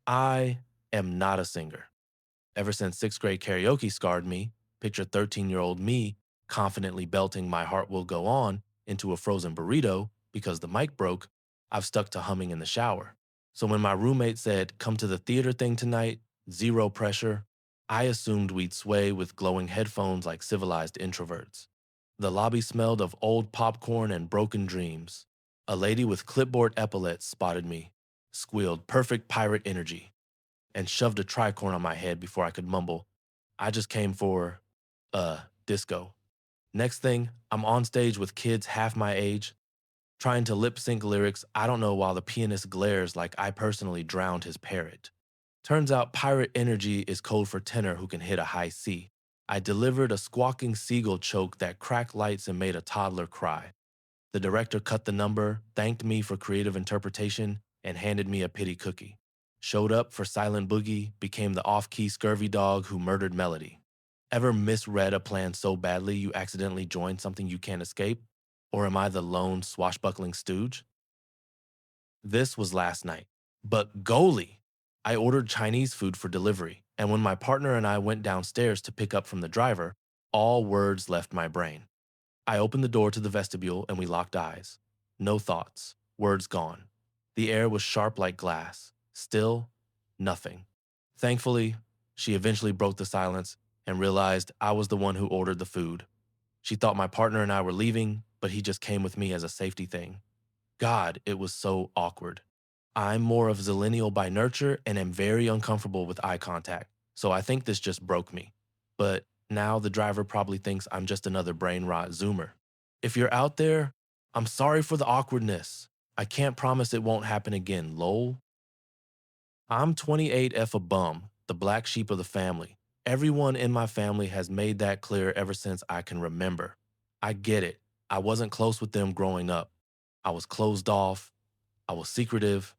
I am not a singer. Ever since sixth grade karaoke scarred me, picture 13-year-old me confidently belting My Heart Will Go On into a frozen burrito because the mic broke, I've stuck to humming in the shower. So when my roommate said, come to the theater thing tonight, zero pressure, I assumed we'd sway with glowing headphones like civilized introverts. The lobby smelled of old popcorn and broken dreams. A lady with clipboard epaulets spotted me, squealed perfect pirate energy, and shoved a tricorn on my head before I could mumble, I just came for, disco. Next thing, I'm on stage with kids half my age, trying to lip sync lyrics I don't know while the pianist glares like I personally drowned his parrot. Turns out pirate energy is code for tenor who can hit a high C. I delivered a squawking seagull choke that cracked lights and made a toddler cry. The director cut the number, thanked me for creative interpretation, and handed me a pity cookie. Showed up for Silent Boogie, became the off-key scurvy dog who murdered Melody. Ever misread a plan so badly you accidentally joined something you can't escape? Or am I the lone swashbuckling stooge? This was last night. But goalie! I ordered Chinese food for delivery, and when my partner and I went downstairs to pick up from the driver, all words left my brain. I opened the door to the vestibule and we locked eyes. No thoughts, words gone. The air was sharp like glass. Still, nothing. Thankfully, she eventually broke the silence and realized I was the one who ordered the food. She thought my partner and I were leaving, but he just came with me as a safety thing. God, it was so awkward. I'm more of Zillennial by nurture and am very uncomfortable with eye contact, so I think this just broke me. But now the driver probably thinks I'm just another brain rot Zoomer. If you're out there, I'm sorry for the awkwardness. I can't promise it won't happen again, lol. I'm 28F a bum, the black sheep of the family. Everyone in my family has made that clear ever since I can remember. I get it. I wasn't close with them growing up. I was closed off. I was secretive.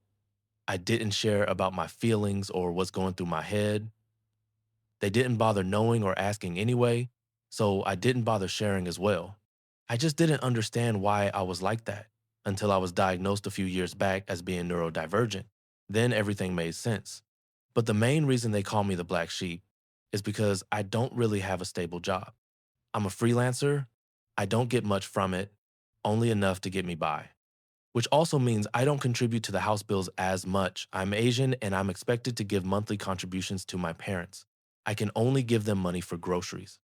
I didn't share about my feelings or what's going through my head. They didn't bother knowing or asking anyway, so I didn't bother sharing as well. I just didn't understand why I was like that until I was diagnosed a few years back as being neurodivergent. Then everything made sense. But the main reason they call me the black sheep is because I don't really have a stable job. I'm a freelancer. I don't get much from it, only enough to get me by. Which also means I don't contribute to the house bills as much. I'm Asian and I'm expected to give monthly contributions to my parents. I can only give them money for groceries.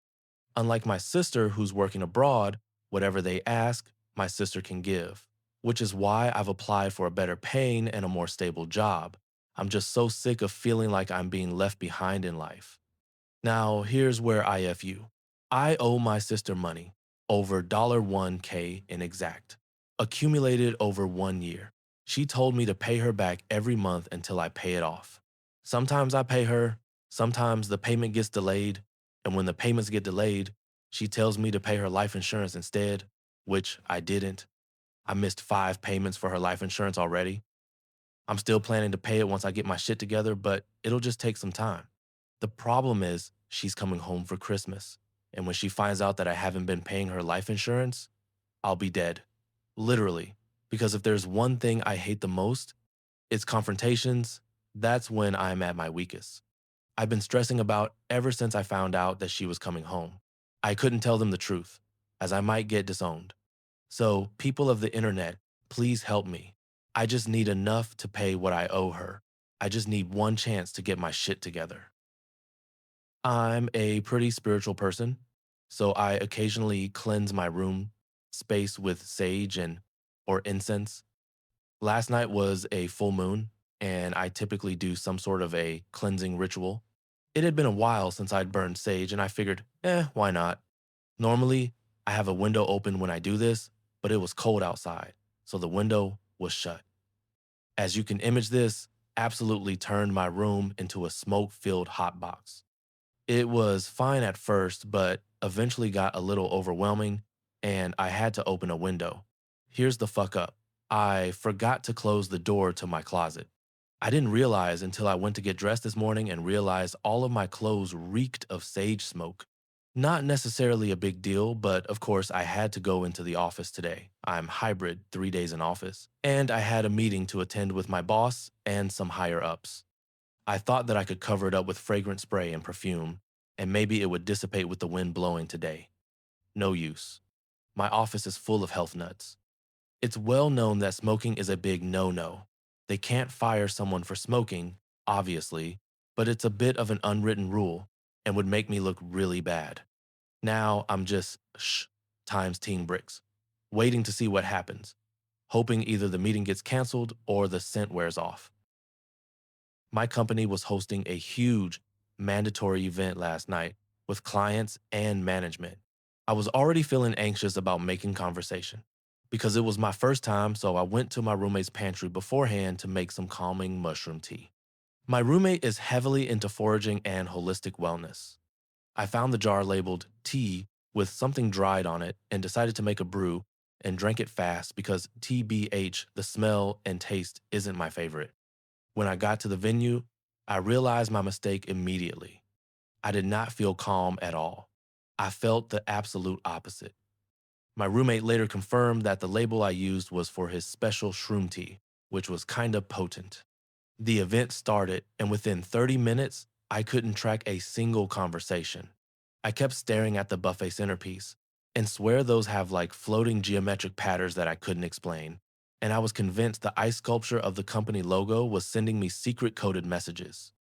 Unlike my sister who's working abroad, whatever they ask, my sister can give. Which is why I've applied for a better paying and a more stable job. I'm just so sick of feeling like I'm being left behind in life. Now, here's where I F you. I owe my sister money, over $1K in exact, accumulated over 1 year. She told me to pay her back every month until I pay it off. Sometimes I pay her, sometimes the payment gets delayed, and when the payments get delayed, she tells me to pay her life insurance instead, which I didn't. I missed 5 payments for her life insurance already. I'm still planning to pay it once I get my shit together, but it'll just take some time. The problem is, she's coming home for Christmas, and when she finds out that I haven't been paying her life insurance, I'll be dead. Literally. Because if there's one thing I hate the most, it's confrontations. That's when I'm at my weakest. I've been stressing about ever since I found out that she was coming home. I couldn't tell them the truth, as I might get disowned. So, people of the internet, please help me. I just need enough to pay what I owe her. I just need one chance to get my shit together. I'm a pretty spiritual person, so I occasionally cleanse my room space with sage and or incense. Last night was a full moon, and I typically do some sort of a cleansing ritual. It had been a while since I'd burned sage, and I figured, why not? Normally, I have a window open when I do this, but it was cold outside, so the window was shut. As you can image this, absolutely turned my room into a smoke-filled hotbox. It was fine at first, but eventually got a little overwhelming, and I had to open a window. Here's the fuck up. I forgot to close the door to my closet. I didn't realize until I went to get dressed this morning and realized all of my clothes reeked of sage smoke. Not necessarily a big deal, but of course I had to go into the office today. I'm hybrid, 3 days in office. And I had a meeting to attend with my boss and some higher ups. I thought that I could cover it up with fragrant spray and perfume, and maybe it would dissipate with the wind blowing today. No use. My office is full of health nuts. It's well known that smoking is a big no no. They can't fire someone for smoking, obviously, but it's a bit of an unwritten rule and would make me look really bad. Now I'm just times teen bricks, waiting to see what happens, hoping either the meeting gets canceled or the scent wears off. My company was hosting a huge mandatory event last night with clients and management. I was already feeling anxious about making conversation because it was my first time, so I went to my roommate's pantry beforehand to make some calming mushroom tea. My roommate is heavily into foraging and holistic wellness. I found the jar labeled tea with something dried on it and decided to make a brew and drank it fast because TBH, the smell and taste isn't my favorite. When I got to the venue, I realized my mistake immediately. I did not feel calm at all. I felt the absolute opposite. My roommate later confirmed that the label I used was for his special shroom tea, which was kinda potent. The event started, and within 30 minutes, I couldn't track a single conversation. I kept staring at the buffet centerpiece and swear those have like floating geometric patterns that I couldn't explain. And I was convinced the ice sculpture of the company logo was sending me secret coded messages.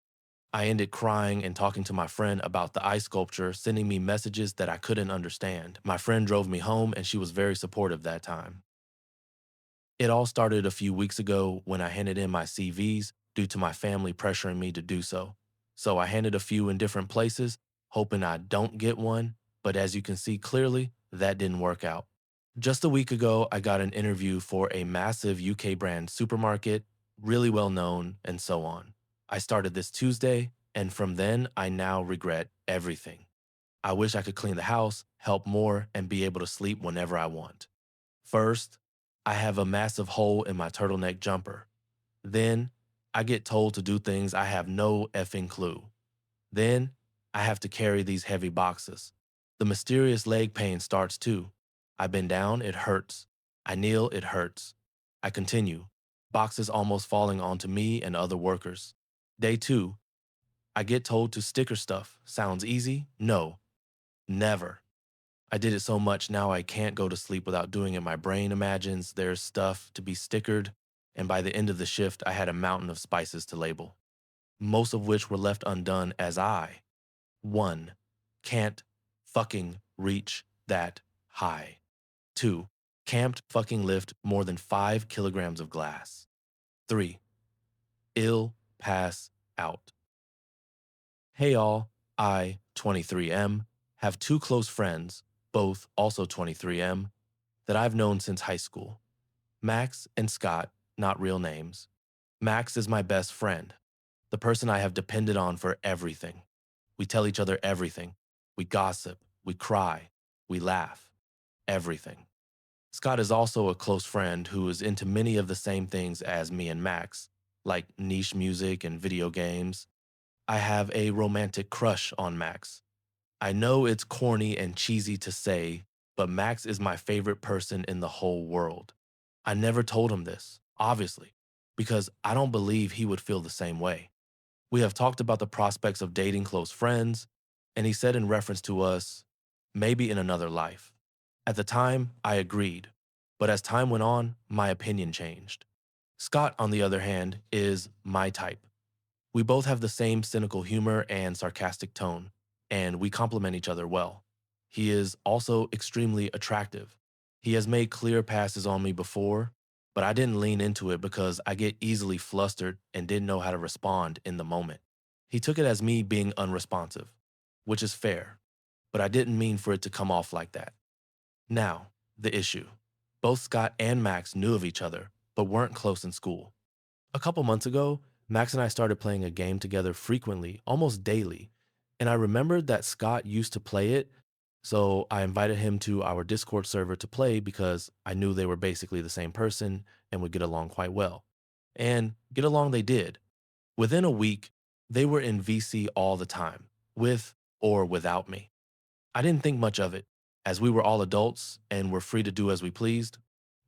I ended crying and talking to my friend about the ice sculpture sending me messages that I couldn't understand. My friend drove me home and she was very supportive that time. It all started a few weeks ago when I handed in my CVs due to my family pressuring me to do so. So I handed a few in different places, hoping I don't get one, but as you can see clearly, that didn't work out. Just a week ago, I got an interview for a massive UK brand supermarket, really well known, and so on. I started this Tuesday, and from then, I now regret everything. I wish I could clean the house, help more, and be able to sleep whenever I want. First, I have a massive hole in my turtleneck jumper. Then, I get told to do things I have no effing clue. Then, I have to carry these heavy boxes. The mysterious leg pain starts too. I bend down, it hurts. I kneel, it hurts. I continue, boxes almost falling onto me and other workers. Day two, I get told to sticker stuff. Sounds easy? No, never. I did it so much now I can't go to sleep without doing it. My brain imagines there's stuff to be stickered, and by the end of the shift, I had a mountain of spices to label, most of which were left undone as I, one, can't fucking reach that high. Two, can't fucking lift more than 5 kilograms of glass. Three, ill pass out. Hey all, I, 23M, have two close friends, both also 23M, that I've known since high school. Max and Scott, not real names. Max is my best friend, the person I have depended on for everything. We tell each other everything. We gossip, we cry, we laugh, everything. Scott is also a close friend who is into many of the same things as me and Max, like niche music and video games. I have a romantic crush on Max. I know it's corny and cheesy to say, but Max is my favorite person in the whole world. I never told him this, obviously, because I don't believe he would feel the same way. We have talked about the prospects of dating close friends, and he said in reference to us, maybe in another life. At the time, I agreed, but as time went on, my opinion changed. Scott, on the other hand, is my type. We both have the same cynical humor and sarcastic tone, and we complement each other well. He is also extremely attractive. He has made clear passes on me before, but I didn't lean into it because I get easily flustered and didn't know how to respond in the moment. He took it as me being unresponsive, which is fair, but I didn't mean for it to come off like that. Now, the issue. Both Scott and Max knew of each other, but weren't close in school. A couple months ago, Max and I started playing a game together frequently, almost daily, and I remembered that Scott used to play it, so I invited him to our Discord server to play because I knew they were basically the same person and would get along quite well. And get along they did. Within a week, they were in VC all the time, with or without me. I didn't think much of it, as we were all adults and were free to do as we pleased.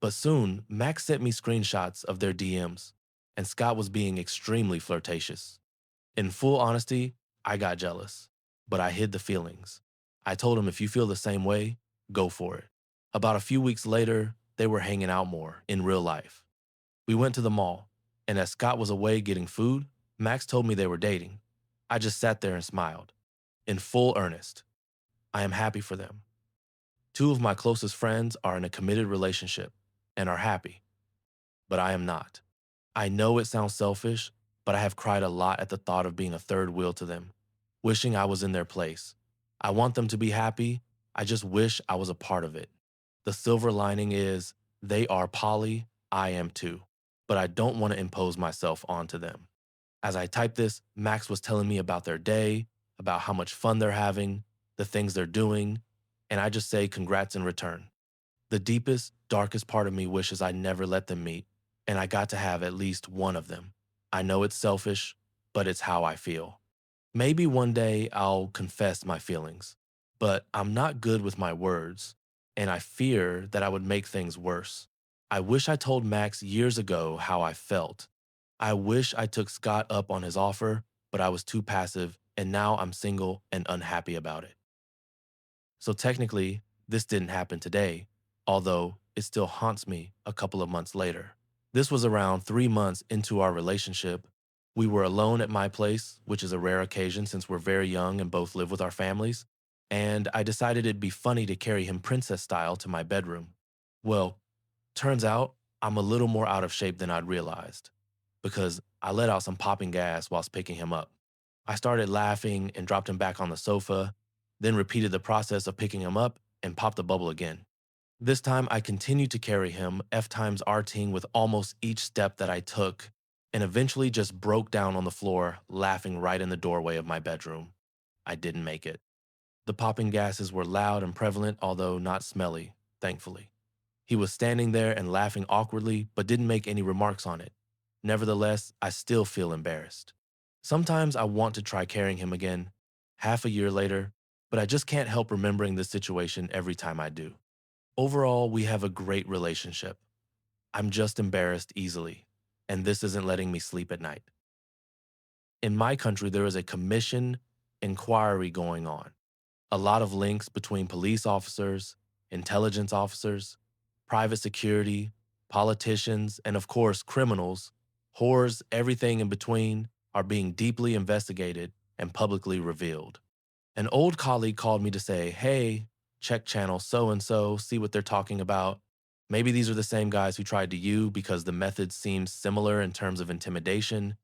But soon, Max sent me screenshots of their DMs, and Scott was being extremely flirtatious. In full honesty, I got jealous, but I hid the feelings. I told him if you feel the same way, go for it. About a few weeks later, they were hanging out more in real life. We went to the mall, and as Scott was away getting food, Max told me they were dating. I just sat there and smiled. In full earnest, I am happy for them. Two of my closest friends are in a committed relationship and are happy, but I am not. I know it sounds selfish, but I have cried a lot at the thought of being a third wheel to them, wishing I was in their place. I want them to be happy. I just wish I was a part of it. The silver lining is they are poly, I am too, but I don't want to impose myself onto them. As I type this, Max was telling me about their day, about how much fun they're having, the things they're doing, and I just say congrats in return. The deepest, darkest part of me wishes I never let them meet, and I got to have at least one of them. I know it's selfish, but it's how I feel. Maybe one day I'll confess my feelings, but I'm not good with my words, and I fear that I would make things worse. I wish I told Max years ago how I felt. I wish I took Scott up on his offer, but I was too passive, and now I'm single and unhappy about it. So technically, this didn't happen today, although it still haunts me a couple of months later. This was around 3 months into our relationship. We were alone at my place, which is a rare occasion since we're very young and both live with our families, and I decided it'd be funny to carry him princess style to my bedroom. Well, turns out I'm a little more out of shape than I'd realized because I let out some popping gas whilst picking him up. I started laughing and dropped him back on the sofa, then repeated the process of picking him up and popped the bubble again. This time I continued to carry him F times RTing with almost each step that I took, and eventually just broke down on the floor, laughing right in the doorway of my bedroom. I didn't make it. The popping gases were loud and prevalent, although not smelly, thankfully. He was standing there and laughing awkwardly, but didn't make any remarks on it. Nevertheless, I still feel embarrassed. Sometimes I want to try carrying him again, half a year later, but I just can't help remembering this situation every time I do. Overall, we have a great relationship. I'm just embarrassed easily, and this isn't letting me sleep at night. In my country, there is a commission inquiry going on. A lot of links between police officers, intelligence officers, private security, politicians, and of course, criminals, whores, everything in between are being deeply investigated and publicly revealed. An old colleague called me to say, hey, check channel so and so, see what they're talking about. Maybe these are the same guys who tried to you because the methods seem similar in terms of intimidation,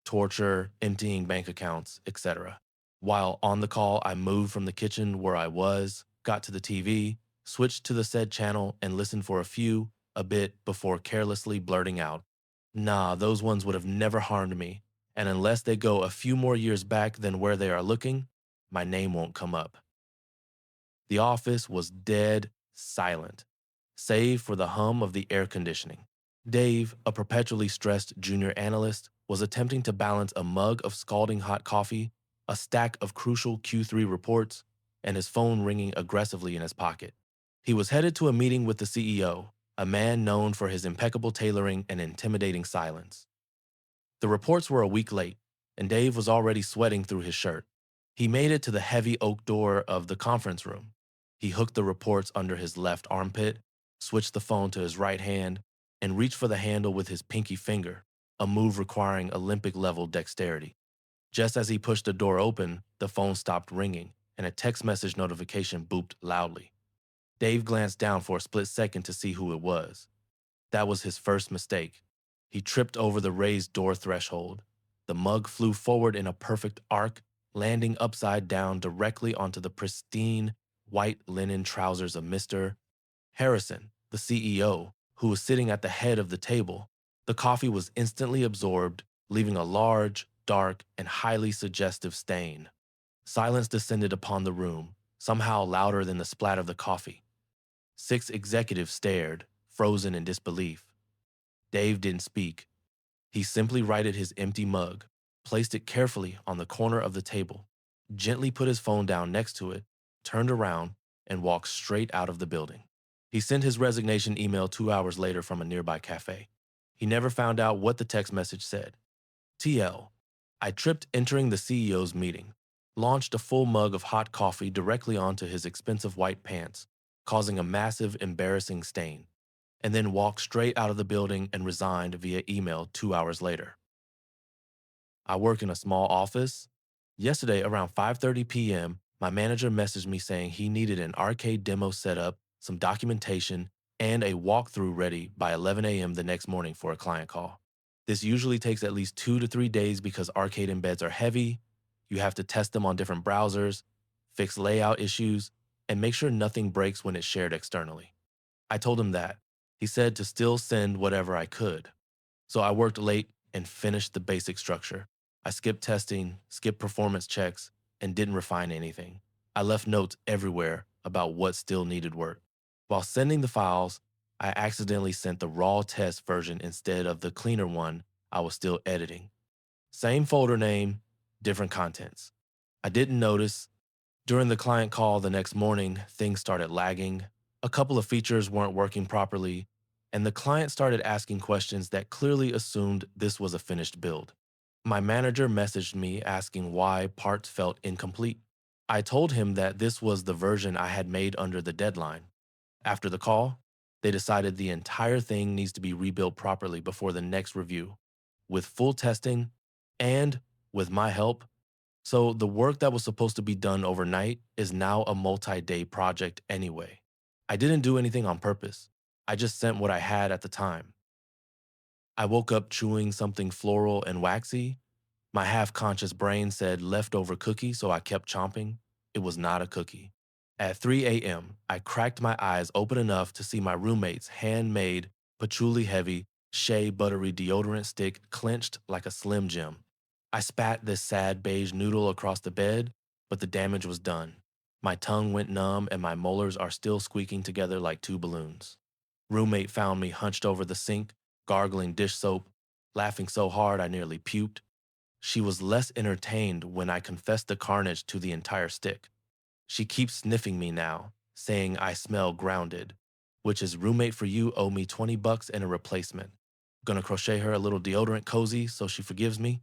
torture, emptying bank accounts, etc. While on the call, I moved from the kitchen where I was, got to the TV, switched to the said channel, and listened for a bit before carelessly blurting out, nah, those ones would have never harmed me, and unless they go a few more years back than where they are looking, my name won't come up. The office was dead silent, save for the hum of the air conditioning. Dave, a perpetually stressed junior analyst, was attempting to balance a mug of scalding hot coffee, a stack of crucial Q3 reports, and his phone ringing aggressively in his pocket. He was headed to a meeting with the CEO, a man known for his impeccable tailoring and intimidating silence. The reports were a week late, and Dave was already sweating through his shirt. He made it to the heavy oak door of the conference room. He hooked the reports under his left armpit, switched the phone to his right hand, and reached for the handle with his pinky finger, a move requiring Olympic level dexterity. Just as he pushed the door open, the phone stopped ringing, and a text message notification booped loudly. Dave glanced down for a split second to see who it was. That was his first mistake. He tripped over the raised door threshold. The mug flew forward in a perfect arc, landing upside down directly onto the pristine white linen trousers of Mr. Harrison, the CEO, who was sitting at the head of the table. The coffee was instantly absorbed, leaving a large, dark, and highly suggestive stain. Silence descended upon the room, somehow louder than the splat of the coffee. 6 executives stared, frozen in disbelief. Dave didn't speak. He simply righted his empty mug, placed it carefully on the corner of the table, gently put his phone down next to it, turned around, and walked straight out of the building. He sent his resignation email 2 hours later from a nearby cafe. He never found out what the text message said. TL, I tripped entering the CEO's meeting, launched a full mug of hot coffee directly onto his expensive white pants, causing a massive, embarrassing stain, and then walked straight out of the building and resigned via email 2 hours later. I work in a small office. Yesterday, around 5:30 p.m., my manager messaged me saying he needed an arcade demo set up, some documentation, and a walkthrough ready by 11 a.m. the next morning for a client call. This usually takes at least 2 to 3 days because arcade embeds are heavy. You have to test them on different browsers, fix layout issues, and make sure nothing breaks when it's shared externally. I told him that. He said to still send whatever I could. So I worked late and finished the basic structure. I skipped testing, skipped performance checks, and didn't refine anything. I left notes everywhere about what still needed work. While sending the files, I accidentally sent the raw test version instead of the cleaner one I was still editing. Same folder name, different contents. I didn't notice. During the client call the next morning, things started lagging. A couple of features weren't working properly, and the client started asking questions that clearly assumed this was a finished build. My manager messaged me asking why parts felt incomplete. I told him that this was the version I had made under the deadline. After the call, they decided the entire thing needs to be rebuilt properly before the next review, with full testing and, with my help, so the work that was supposed to be done overnight is now a multi-day project anyway. I didn't do anything on purpose. I just sent what I had at the time. I woke up chewing something floral and waxy. My half-conscious brain said leftover cookie, so I kept chomping. It was not a cookie. At 3 a.m., I cracked my eyes open enough to see my roommate's handmade, patchouli-heavy, shea buttery deodorant stick clenched like a Slim Jim. I spat this sad beige noodle across the bed, but the damage was done. My tongue went numb and my molars are still squeaking together like two balloons. Roommate found me hunched over the sink, gargling dish soap, laughing so hard I nearly puked. She was less entertained when I confessed the carnage to the entire stick. She keeps sniffing me now, saying I smell grounded, which is roommate for you owe me $20 and a replacement. Gonna crochet her a little deodorant cozy so she forgives me.